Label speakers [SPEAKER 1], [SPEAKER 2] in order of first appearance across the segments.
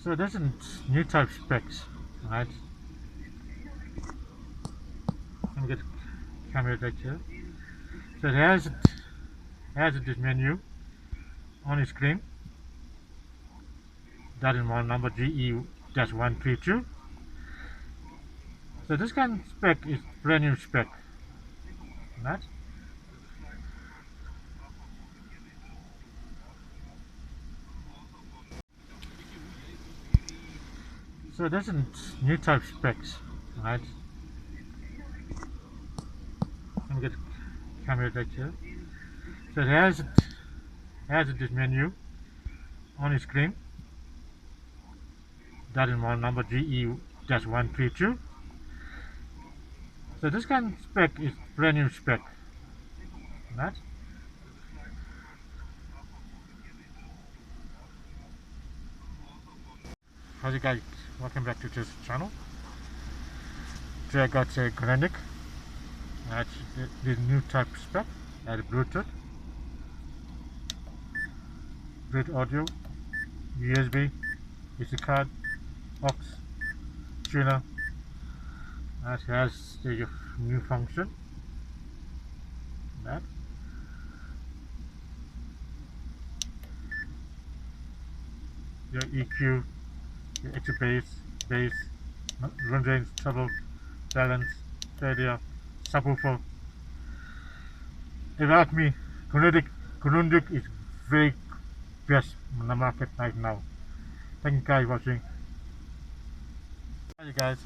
[SPEAKER 1] So there's a new type specs, right? Let me get the camera right here. So it has this menu on the screen. That is model number GE-132. So this kind of spec is brand new spec, right? So there's a new type specs, right? Let me get the camera right here. So it has this menu on the screen. That is model number GE-132. So this kind of spec is brand new spec, right? How's it guys? Welcome back to this channel. Today I got a Grandic. That's the new type spec. That's Bluetooth audio, USB, SD card, aux, tuner. That has the new function. That. Your EQ, your extra bass, run range, treble, balance, stereo, subwoofer. About me, Grundig is very best on the market right now. Thank you guys for watching. Hi guys,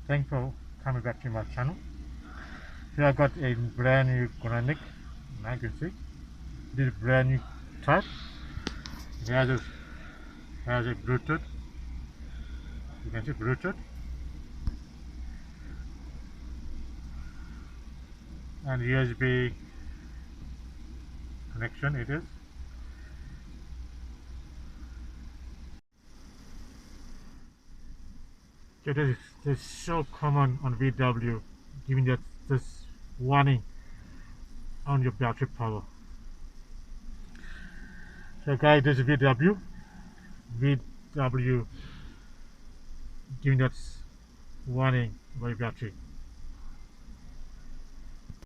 [SPEAKER 1] thanks for coming back to my channel. Here I got a brand new Grundig. Now you can see this is brand new type. It has a Bluetooth. You can see Bluetooth and USB connection. It is. So this is so common on VW, giving that this warning on your battery power. So guys, this is VW giving that warning about your battery.